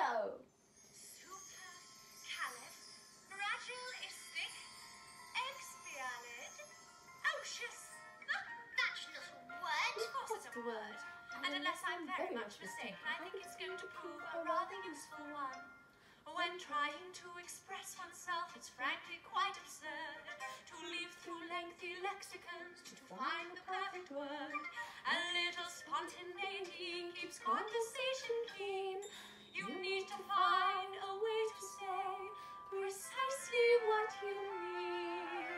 Kaleo. Supercalifragilisticexpialidocious. That's not a word. Of course it's a word. And unless I'm very much mistaken, I think it's going to prove a rather useful one. When trying to express oneself, it's frankly quite absurd to leaf through lengthy lexicons to find the perfect word. A little spontaneity keeps conversation keen. You need to find a way to say precisely what you mean.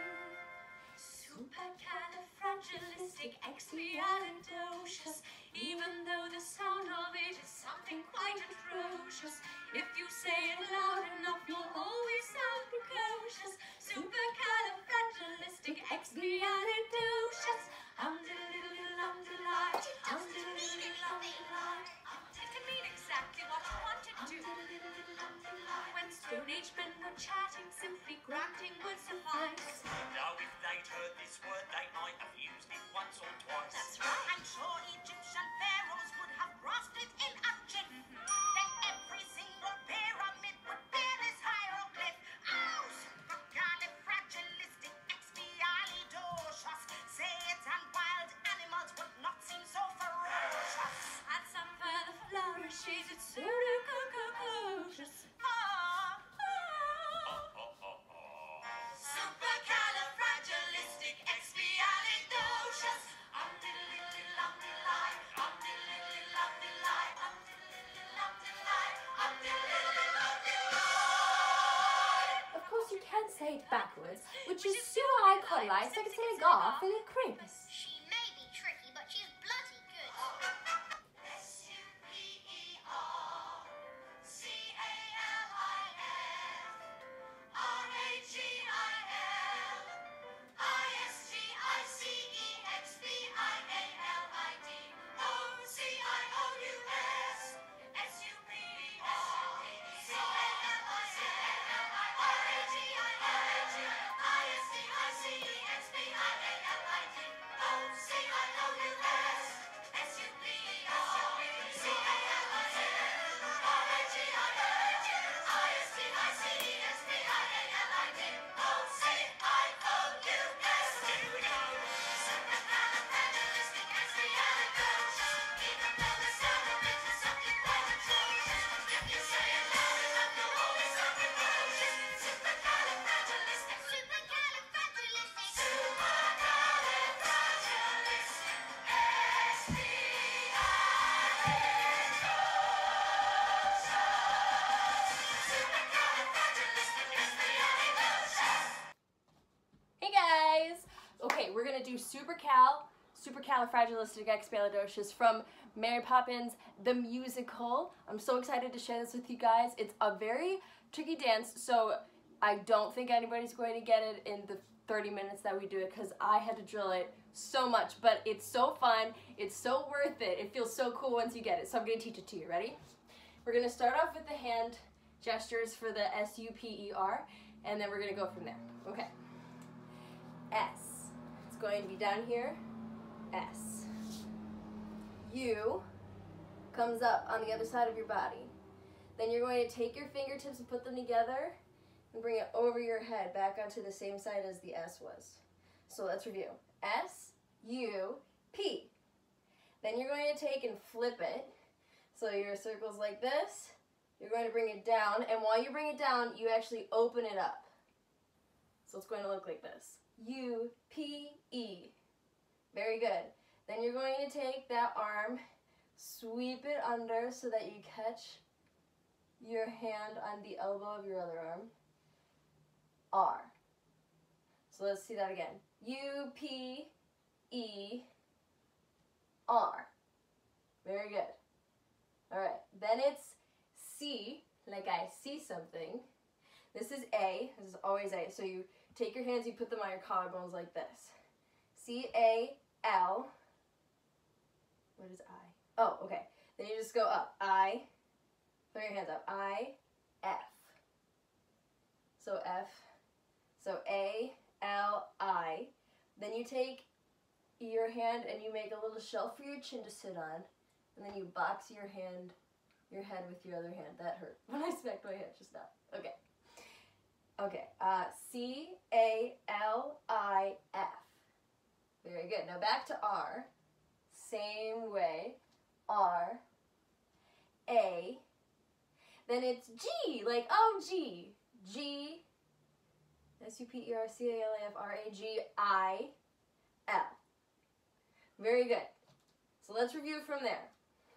Supercalifragilisticexpialidocious. Even though the sound of it is something quite atrocious, if you say it loud enough, you'll always sound precocious. Supercalifragilisticexpialidocious. Um-diddle-diddle-diddle-um-diddle-I. Um-diddle-diddle-diddle-um-diddle-I. It can mean exactly what you want it to. When Stone Age men were chatting, simply granting would suffice. Now if they'd heard this word, they might have used it once or twice. That's right. I'm sure Egyptian pharaohs would have grasped it in a jiff. Then every single pyramid would bear this hieroglyph. Oh, supercalifragilisticexpialidocious. Say it and wild animals would not seem so ferocious. Add some further flourishes, it's supercalifragilistic. Supercalifragilisticexpialidocious. Um-diddle-diddle-diddle-um-diddle-I. Um-diddle-diddle-diddle-um-diddle-I. Um-diddle-diddle-diddle-um-diddle-I. Um-diddle-diddle-diddle-um-diddle-I. Of course, you can say it backwards, which is Supercalifragilisticexpialidocious. She may be tricky, but she's bloody good. Hey guys! Okay, we're gonna do Supercalifragilisticexpialidocious from Mary Poppins, the musical. I'm so excited to share this with you guys. It's a very tricky dance, so I don't think anybody's going to get it in the 30 minutes that we do it because I had to drill it so much, but it's so fun. It's so worth it. It feels so cool once you get it, so I'm gonna teach it to you. Ready? We're gonna start off with the hand gestures for the S-U-P-E-R, and then we're gonna go from there. Okay. S. It's going to be down here. S. U comes up on the other side of your body. Then you're going to take your fingertips and put them together and bring it over your head back onto the same side as the S was. So let's review. S, U, P. Then you're going to take and flip it. So your circle's like this. You're going to bring it down, and while you bring it down, you actually open it up. So it's going to look like this. U, P, E. Very good. Then you're going to take that arm, sweep it under so that you catch your hand on the elbow of your other arm. R. So let's see that again. U, P, E, R. Very good. All right. Then it's C, like I see something. This is A. This is always A. So you take your hands, you put them on your collarbones like this. C-A-L. What is I? Oh, okay. Then you just go up. I. Throw your hands up. I, F. So F. So A, L, I. Then you take your hand and you make a little shelf for your chin to sit on. And then you box your hand your head with your other hand. That hurt when I smacked my head just now. Okay. Okay. C-A-L-I-F. Very good. Now back to R. Same way. R. A. Then it's G, like O-G. G. S-U-P-E-R-C-A-L-A-F-R-A-G-I-L. Very good. So let's review from there.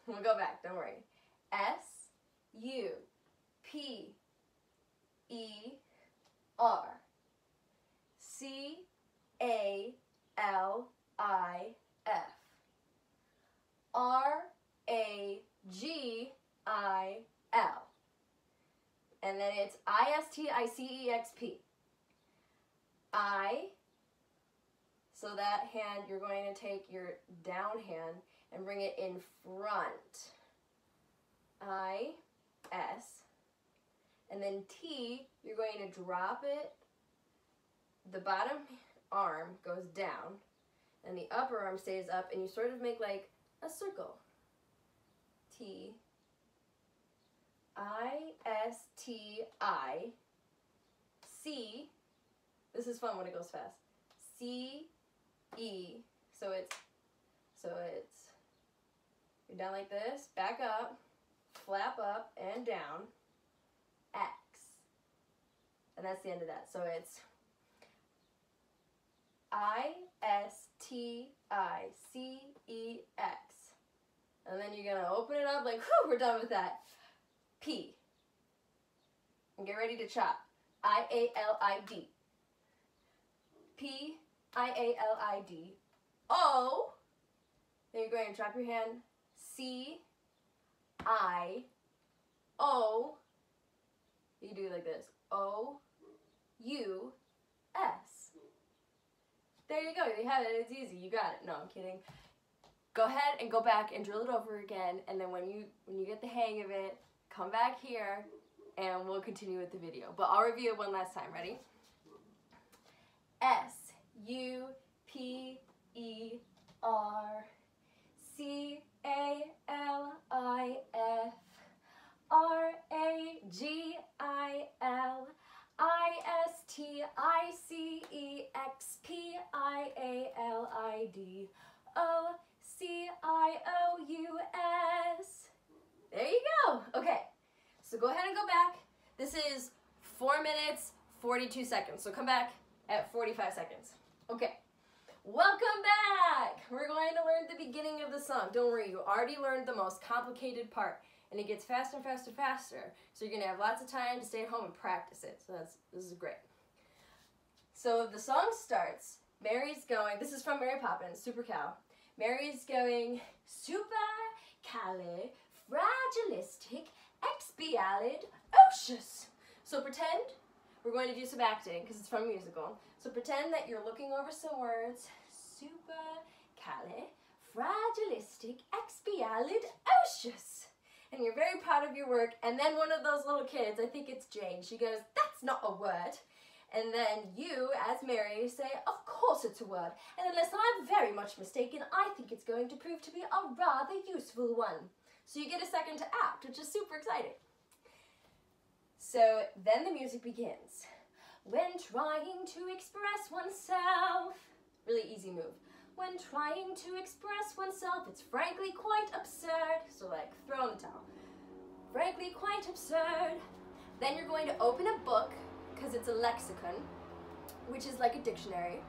We'll go back, don't worry. S-U-P-E-R-C-A-L-I-F. R-A-G-I-L. And then it's I-S-T-I-C-E-X-P. I, so that hand, you're going to take your down hand and bring it in front. I-S. And then T, you're going to drop it. The bottom arm goes down, and the upper arm stays up, and you sort of make like a circle. T. I-S-T-I. C. This is fun when it goes fast. C-E. So it's, you're down like this, back up, flap up and down, X. And that's the end of that. So it's I-S-T-I-C-E-X. And then you're going to open it up like, whew, we're done with that. P. And get ready to chop. I-A-L-I-D. P-I-A-L-I-D. O. Then you're going to drop your hand. C-I-O. You do it like this. O-U-S. There you go. You have it. It's easy. You got it. No, I'm kidding. Go ahead and go back and drill it over again. And then when you get the hang of it, come back here and we'll continue with the video. But I'll review it one last time. Ready? S-U-P-E-R-C-A-L-I-F. R-A-G-I-L. I-S-T-I-C-E-X-P-I-A-L-I-D. O-C-I-O-U-S. There you go. Okay, so go ahead and go back. This is 4 minutes, 42 seconds. So come back at 45 seconds. Okay, welcome back. We're going to learn the beginning of the song. Don't worry, you already learned the most complicated part. And it gets faster and faster and faster. So you're going to have lots of time to stay at home and practice it. So this is great. So the song starts. Mary's going, this is from Mary Poppins, Supercal. Mary's going, Supercalifragilisticexpialidocious. So pretend, we're going to do some acting because it's from a musical. So pretend that you're looking over some words. Supercalifragilisticexpialidocious. And you're very proud of your work, and then one of those little kids, I think it's Jane, she goes, that's not a word. And then you, as Mary, say, of course it's a word, and unless I'm very much mistaken, I think it's going to prove to be a rather useful one. So you get a second to act, which is super exciting. So then the music begins. When trying to express oneself, really easy move. When trying to express oneself, it's frankly quite absurd. So like, throw in the towel. Frankly quite absurd. Then you're going to open a book, because it's a lexicon, which is like a dictionary.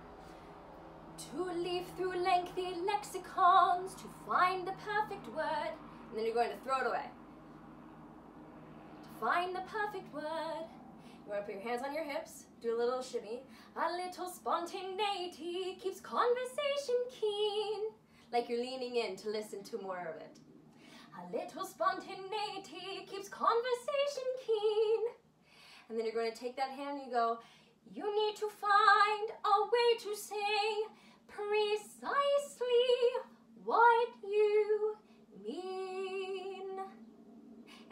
To leaf through lengthy lexicons to find the perfect word. And then you're going to throw it away. To find the perfect word. You want to put your hands on your hips, do a little shimmy. A little spontaneity keeps conversation keen. Like you're leaning in to listen to more of it. A little spontaneity keeps conversation keen. And then you're going to take that hand and you go, you need to find a way to say precisely what you mean.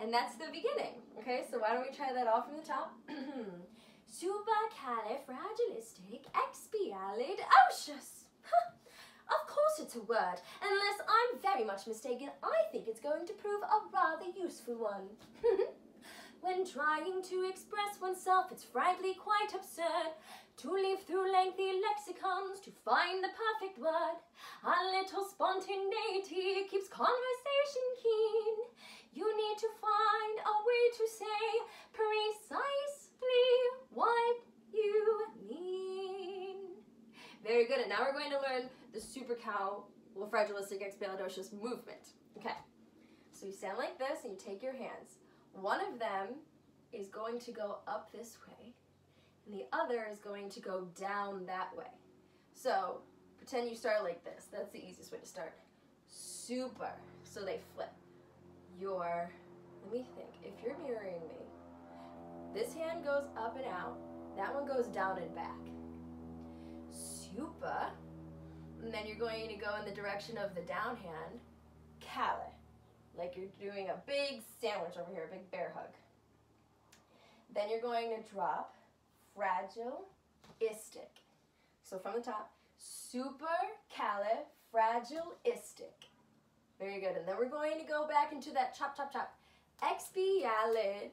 And that's the beginning. Okay, so why don't we try that all from the top? Supercalifragilisticexpialidocious. Of course course it's a word. Unless I'm very much mistaken, I think it's going to prove a rather useful one. When trying to express oneself, it's frankly quite absurd to leaf through lengthy lexicons to find the perfect word. A little spontaneity keeps conversation keen. You need to find a way to say precisely what you mean. Very good. And now we're going to learn the Supercalifragilisticexpialidocious movement. Okay. So you stand like this and you take your hands. One of them is going to go up this way, and the other is going to go down that way. So pretend you start like this. That's the easiest way to start. Super. So they flip. Let me think, if you're mirroring me, this hand goes up and out, that one goes down and back. Super. And then you're going to go in the direction of the down hand, Cale. Like you're doing a big sandwich over here, a big bear hug. Then you're going to drop fragilistic. So from the top, supercalifragilistic. Very good. And then we're going to go back into that chop, chop, chop. Expialido.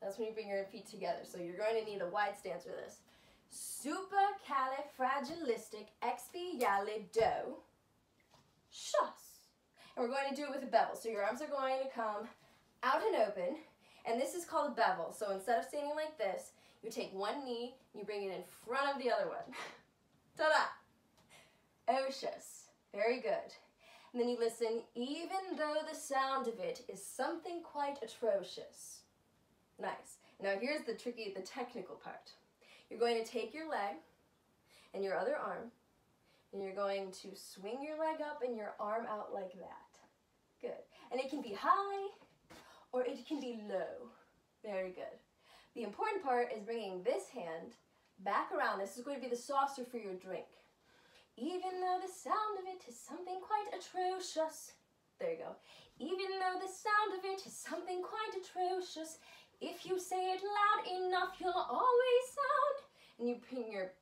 That's when you bring your feet together. So you're going to need a wide stance for this. Supercalifragilisticexpialidocious. And we're going to do it with a bevel. So your arms are going to come out and open. And this is called a bevel. So instead of standing like this, you take one knee and you bring it in front of the other one. Ta-da! Ocious. Very good. And then you listen, even though the sound of it is something quite atrocious. Nice. Now here's the technical part. You're going to take your leg and your other arm, and you're going to swing your leg up and your arm out like that. Good. And it can be high or it can be low. Very good. The important part is bringing this hand back around. This is going to be the saucer for your drink. Even though the sound of it is something quite atrocious. There you go. Even though the sound of it is something quite atrocious, if you say it loud enough, you'll always sound. And you bring your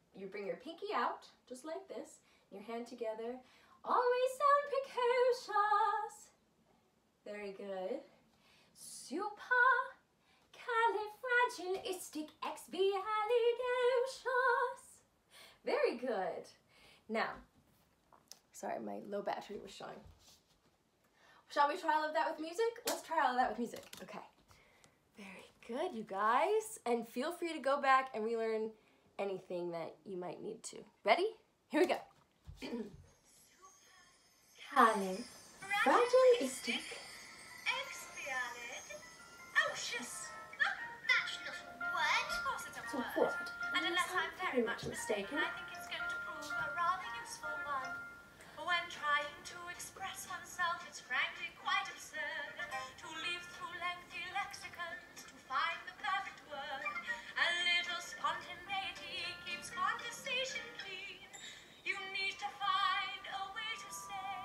pinky out, just like this, your hand together. Always sound precocious. Very good. Supercalifragilisticexpialidocious. Very good. Now, sorry, my low battery was showing. Shall we try all of that with music? Let's try all of that with music. Okay. Very good, you guys. And feel free to go back and relearn anything that you might need to. Ready? Here we go. Califragilisticexpialidocious. That's not a word. Of course it's a word. And unless I'm very much mistaken, I think it's going to prove a rather useful one. When trying to express oneself, it's frankly quite absurd to leaf through lengthy lexicons to find the perfect word. A little spontaneity keeps conversation clean. You need to find a way to say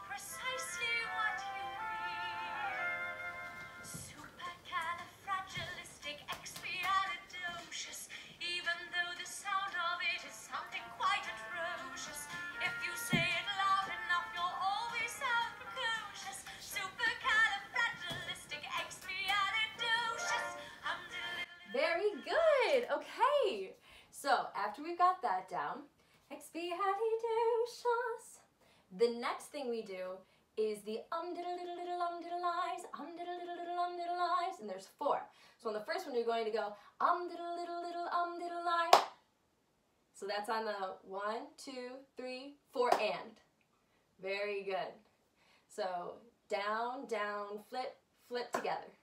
precisely what you mean. Supercalifragilisticexpialidocious. Even though the sound of it is something quite atrocious, if you say it loud enough, you'll always sound precocious. Supercalifragilisticexpialidocious. Very good. Okay. So after we've got that down, expialidocious. The next thing we do is the diddle-diddle-diddle-diddle-eyes, diddle-diddle-diddle-diddle-eyes, and there's 4. So on the first one, you're going to go diddle-diddle-diddle-diddle-eye. So that's on the 1, 2, 3, 4, and. Very good. So down, down, flip, flip together.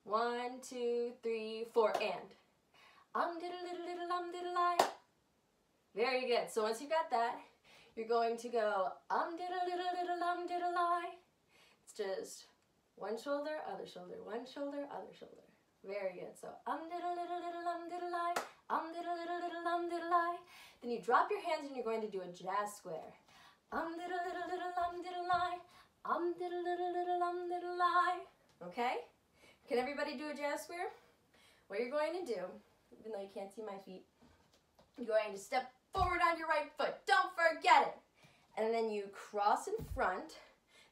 1, 2, 3, 4, and. Diddle-diddle-diddle-diddle-eye. Very good. So once you've got that, you're going to go diddle-diddle-diddle-diddle-eye. It's just one shoulder, other shoulder, one shoulder, other shoulder. Very good. So diddle-diddle-diddle-diddle-eye, diddle-diddle-diddle-diddle-eye. Then you drop your hands and you're going to do a jazz square. Diddle-diddle-diddle-diddle-eye, diddle-diddle-diddle-diddle-eye. Okay? Can everybody do a jazz square? What you're going to do, even though you can't see my feet, you're going to step forward on your right foot. Don't forget it. And then you cross in front,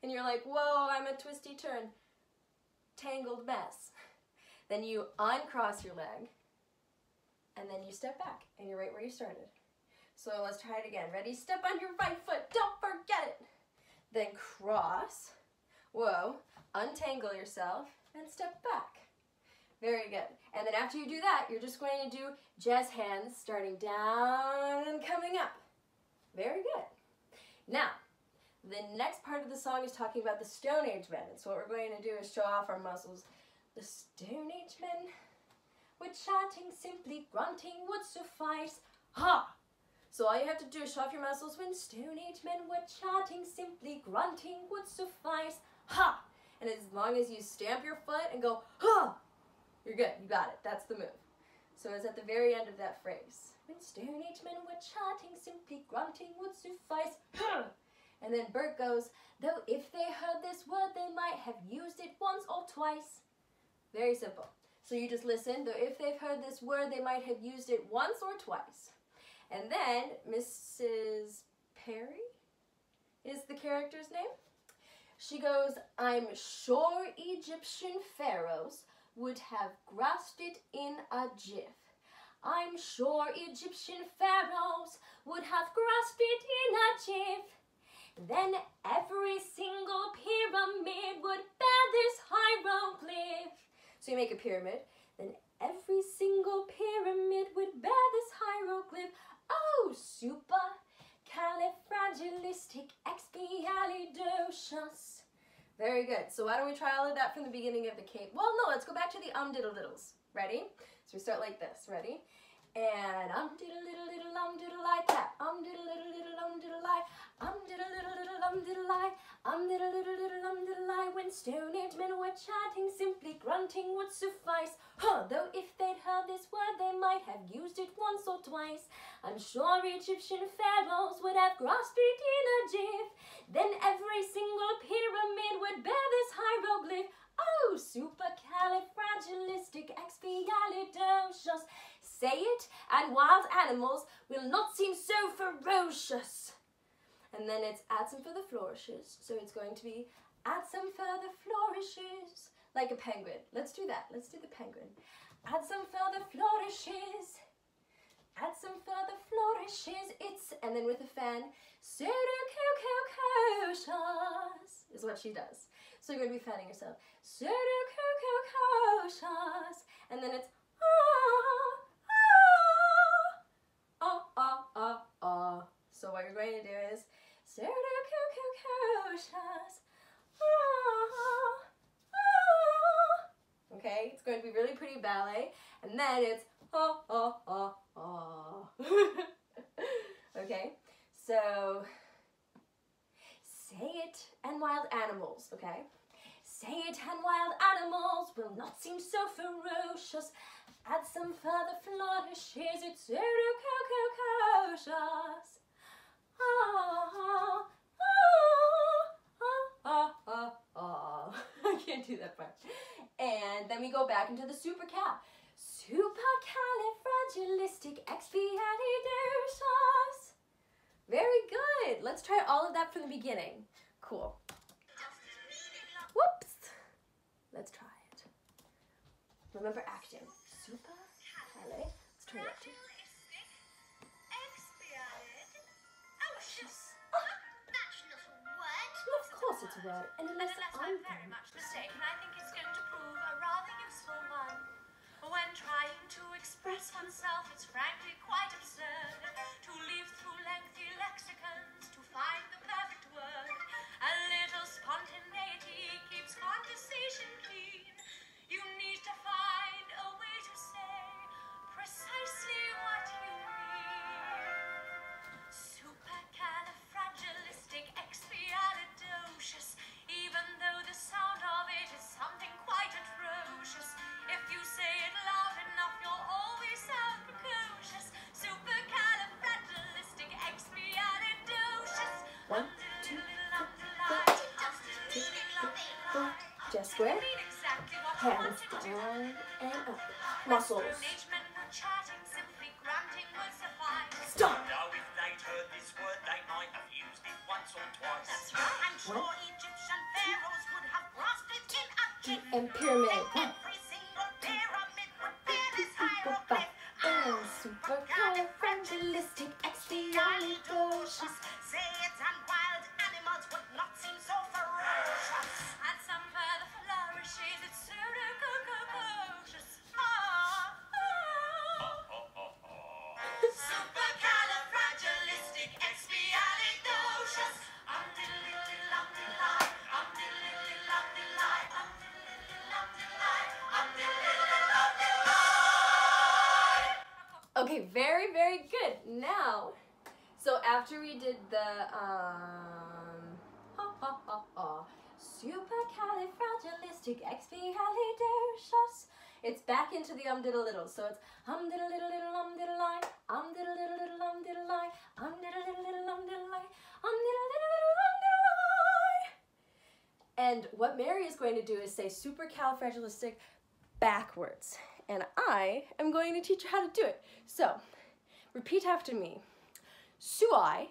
and you're like, whoa, I'm a twisty turn. Tangled mess. Then you uncross your leg, and then you step back, and you're right where you started. So let's try it again. Ready? Step on your right foot. Don't forget it. Then cross. Whoa. Untangle yourself, and step back. Very good. And then after you do that, you're just going to do jazz hands, starting down and coming up. Very good. Now, the next part of the song is talking about the Stone Age men. So what we're going to do is show off our muscles. The Stone Age men, with chanting, simply grunting would suffice. Ha! So all you have to do is show off your muscles when Stone Age men were chanting, simply grunting would suffice. Ha! And as long as you stamp your foot and go, ha! You're good, you got it, that's the move. So it's at the very end of that phrase. When Stone Age men were chanting, simply grunting would suffice. Ha! And then Bert goes, though if they heard this word, they might have used it once or twice. Very simple. So you just listen, though if they've heard this word, they might have used it once or twice. And then Mrs. Perry is the character's name. She goes, I'm sure Egyptian pharaohs would have grasped it in a jiff. I'm sure Egyptian pharaohs would have grasped it in a jiff. Then every single pyramid would bear this hieroglyph. So you make a pyramid, then every single pyramid would bear this hieroglyph. Oh, supercalifragilisticexpialidocious. Very good. So why don't we try all of that from the beginning of the cape? Well, no, let's go back to the diddle-diddles. Ready? So we start like this. Ready? And diddle-diddle-diddle, diddle-lie cat. Diddle-diddle-diddle, diddle-lie. Diddle-diddle-diddle, diddle-lie. Diddle-diddle-diddle, diddle-lie. When Stone Age men were chanting, simply grunting would suffice. Though if they'd heard this word, they might have used it once or twice. I'm sure Egyptian pharaohs would have grasped it in a jiff. Then every single pyramid would bear this hieroglyph. Oh, supercalifragilisticexpialidocious. Say it, and wild animals will not seem so ferocious. And then it's add some further flourishes. So it's going to be add some further flourishes. Like a penguin. Let's do that. Let's do the penguin. Add some further flourishes. Add some further flourishes. It's, and then with a fan, supercalifragilisticexpialidocious is what she does. So you're going to be fanning yourself. Supercalifragilisticexpialidocious. And then it's So what you're going to do is supercalifragilisticexpialidocious. Okay, it's going to be really pretty ballet, and then it's Okay, so say it and wild animals, okay? Say it and wild animals will not seem so ferocious. Add some further flourishes, it's supercalifragilisticexpialidocious. I can't do that part. And then we go back into the supercal. Supercalifragilisticexpialidocious. Very good. Let's try all of that from the beginning. Cool. Whoops. Let's try it. Remember acting. Supercalifragilisticexpialidocious. Let's try that too. Of course it's a word, and unless I'm very much mistaken, I think it's going to prove a rather useful one. When trying to express oneself, it's frankly quite absurd to leaf through lengthy lexicons to find the perfect word. A little spontaneity keeps conversation clean. You need to find a way to say precisely what you mean. Supercalifragilisticexpialidocious, even though the sound of it is something quite atrocious. If you say it loud enough, you'll always sound precocious. Supercalifragilisticexpialidocious. 1, 2, 3, 4. Just square. Hands down and up. Muscles. Stop. sure Egyptian pharaohs would have crossed it in a jiffy. And pyramid. Every single pyramid would bear this hieroglyph. Oh, supercalifragilisticexpialidocious. Say it and wild animals would not seem so ferocious. And some further flourishes, it's supercalifragilisticexpialidocious. Supercalifragilisticexpialidocious. Um-diddle-diddle-um-diddle-I, um-diddle-diddle-um-diddle-I, um-diddle-diddle-um-diddle-I, um-diddle-diddle-um-diddle-I. Okay, very, very good. Now, so after we did the supercalifragilisticexpialidocious, it's back into the diddle-diddle. So it's diddle-diddle-diddle-I, diddle-diddle-diddle-I, diddle-diddle-diddle-I, diddle-diddle-diddle-I. And what Mary is going to do is say supercalifragilistic backwards. And I am going to teach you how to do it. So, repeat after me. Suai,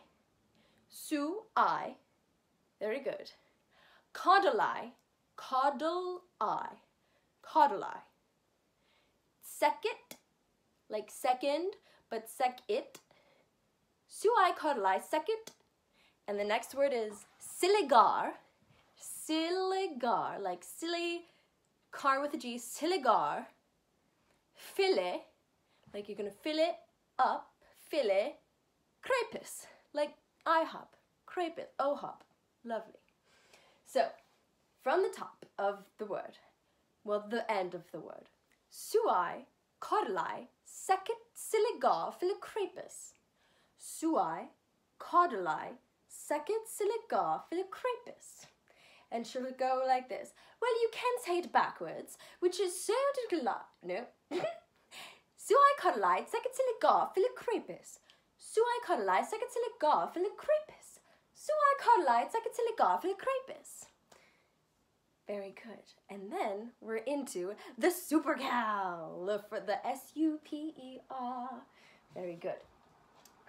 very good. Caudali, caudali. Second, like second, but sec-it. Suai caudali, second. And the next word is siligar, like silly, car with a G, siligar. File, like you're gonna fill it up, file. Crepus, like IHOP, crepus, OHOP, lovely. So, from the top of the word, well, the end of the word, suai, caudali, second siligar, filicrepus. Suai, caudali, second siligar, filicrepus. And she'll go like this. Well, you can say it backwards, which is so no. Suai, caudali, second siligar, filicrepus. Suai caudali, second siligar, filicrepus. Suai caudali, second siligar, filicrepus. Very good. And then we're into the supercal, for the S-U-P-E-R. Very good.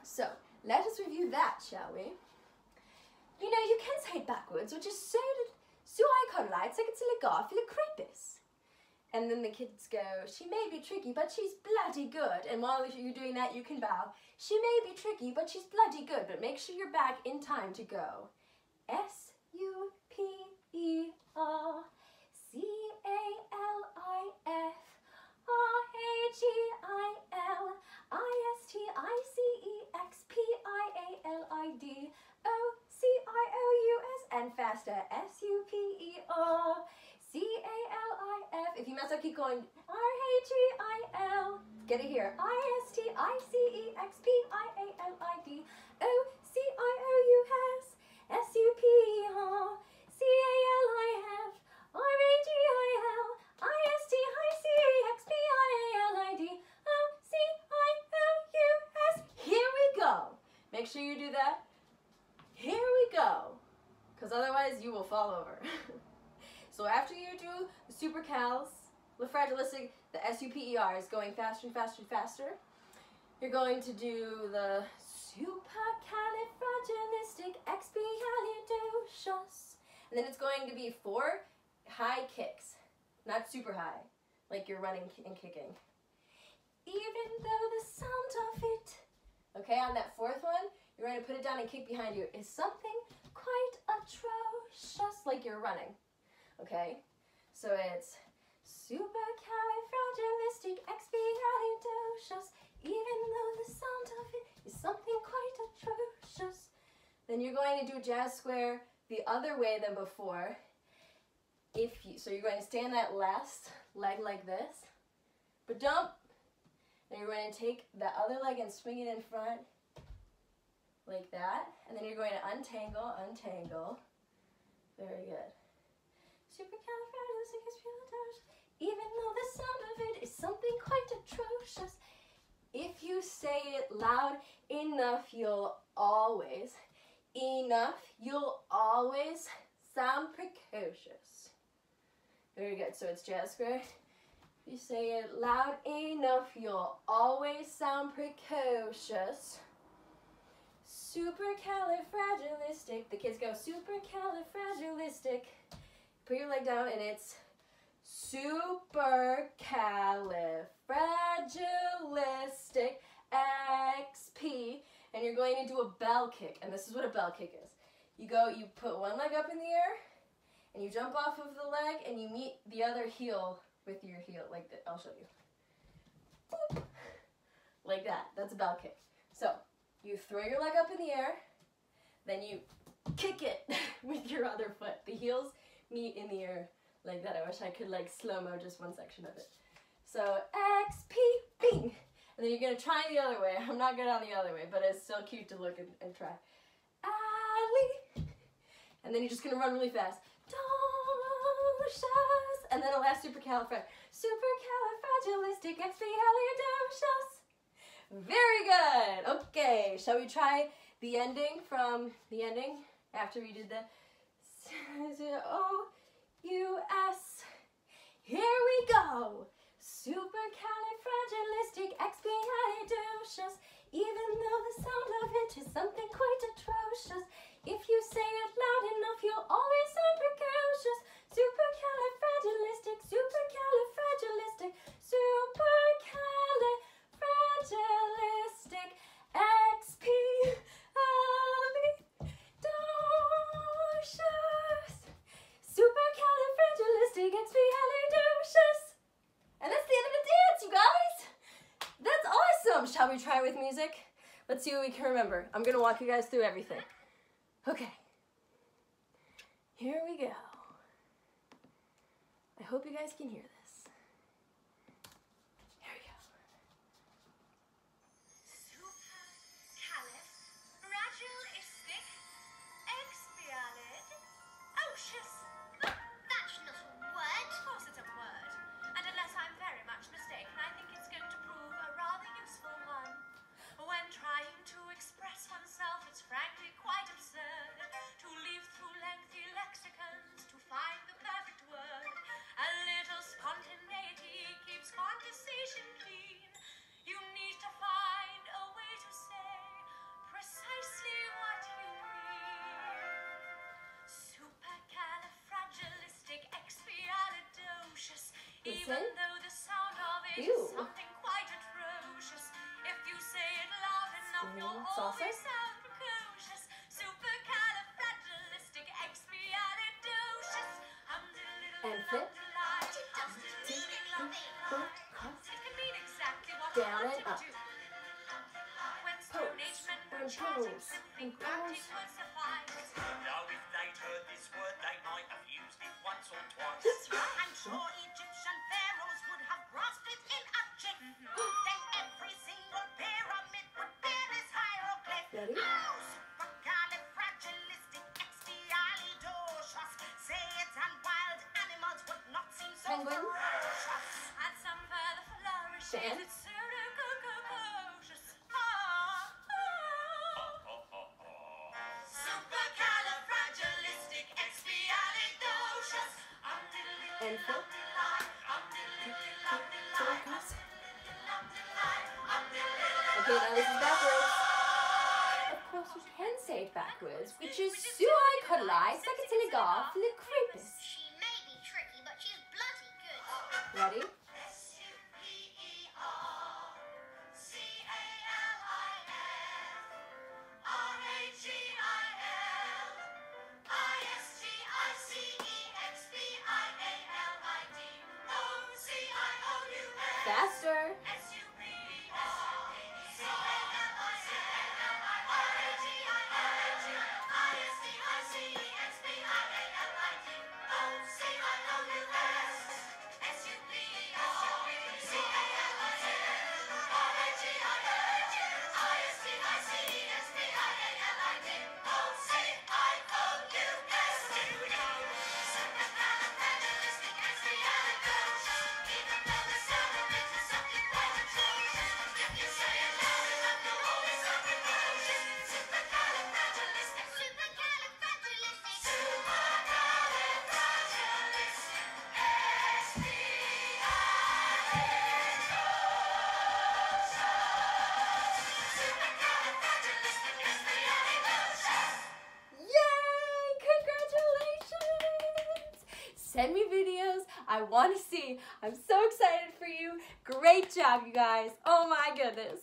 So, let us review that, shall we? You know, you can say it backwards, which is suai caudali, second siligar, filicrepus. And then the kids go, she may be tricky, but she's bloody good. And while you're doing that, you can bow. She may be tricky, but she's bloody good. But make sure you're back in time to go. S-U-P-E-R-C-A-L-I-F-R-A-G-I-L-I-D-O-C-I-O-U-S. And faster. S-U-P-E-R-C-A-L-I-F. If you mess up, keep going. R-A-G-I-L. Get it here. I-S-T-I-C-E-X-P-I-A-L-I-D-O-C-I-O-U-S. S-U-P-E-R-C-A-L-I-F-R-A-G-I-L-I-D-O-C-I-O-U-S. Here we go. Make sure you do that. Here we go. Because otherwise you will fall over. So after you do the supercalifragilistic, the S-U-P-E-R is going faster and faster and faster. You're going to do the supercalifragilisticexpialidocious. And then it's going to be 4 high kicks. Not super high, like you're running and kicking. Even though the sound of it, okay, on that 4th one, you're going to put it down and kick behind you, is something quite atrocious, like you're running. Okay, so it's supercalifragilisticexpialidocious, even though the sound of it is something quite atrocious. Then you're going to do jazz square the other way than before. So you're going to stand that last leg like this, but don't. Then you're going to take the other leg and swing it in front like that, and then you're going to untangle. Very good. Supercalifragilisticexpialidocious, even though the sound of it is something quite atrocious. If you say it loud enough, you'll always sound precocious. Very good. So it's jazz square. If you say it loud enough, you'll always sound precocious. Supercalifragilistic. The kids go supercalifragilistic. Put your leg down and it's supercalifragilistic XP. And you're going to do a bell kick. And this is what a bell kick is. You put one leg up in the air and you jump off of the leg and you meet the other heel with your heel like that. I'll show you. Boop. Like that. That's a bell kick. So you throw your leg up in the air, then you kick it with your other foot. The heels meet in the air like that. I wish I could like slow-mo just one section of it. So XP, bing. And then you're going to try the other way. I'm not good on the other way, but it's still cute to look and try. Ali. And then you're just going to run really fast. Docious. And then the last supercalifragilisticexpialidocious. Very good. Okay, shall we try the ending from the ending after we did the O-U-S? Here we go. Supercalifragilisticexpialidocious. Even though the sound of it is something quite atrocious, if you say it loud enough, you'll always sound precocious. Supercalifragilistic, supercalifragilistic, supercalifragilistic, expialidocious. Supercalifragilisticexpialidocious. And that's the end of the dance, you guys. That's awesome. Shall we try with music? Let's see what we can remember. I'm going to walk you guys through everything. Okay. Here we go. I hope you guys can hear this. Here we go. Supercalifragilisticexpialidocious. That's not a word. Of course it's a word. And unless I'm very much mistaken, I think it's going to prove a rather useful one. When trying to express oneself, it's frankly quite absurd to leaf through lengthy lexicons to find the perfect word. A little spontaneity keeps conversation clean. You need to find a way to say precisely what you mean. Supercalifragilisticexpialidocious. Even though the sound of it is something quite atrocious, if you say it loud enough, you'll always sound precocious. Supercalifragilisticexpialidocious. And flip. It can mean exactly what you Down want and to up. do. When Stone Age men were chanting, simply grunting would suffice. Now if they'd heard this word, they might have used it once or twice. That's right. I'm sure Egyptian pharaohs would have grasped it in a jiff. Then every single pyramid would bear this hieroglyph. Ready? Oh, supercalifragilisticexpialidocious. Say it and wild animals would not seem so Penguin. ferocious. And some further flourishes, Dan. it's pseudo-cautious. Supercalifragilisticexpialidocious. And flip. Okay, now this is backwards. Of course, you can say it backwards, which is Supercalifragilisticexpialidocious. She may be tricky, but she's bloody good. Ready? Faster. I want to see. I'm so excited for you. Great job, you guys. Oh my goodness.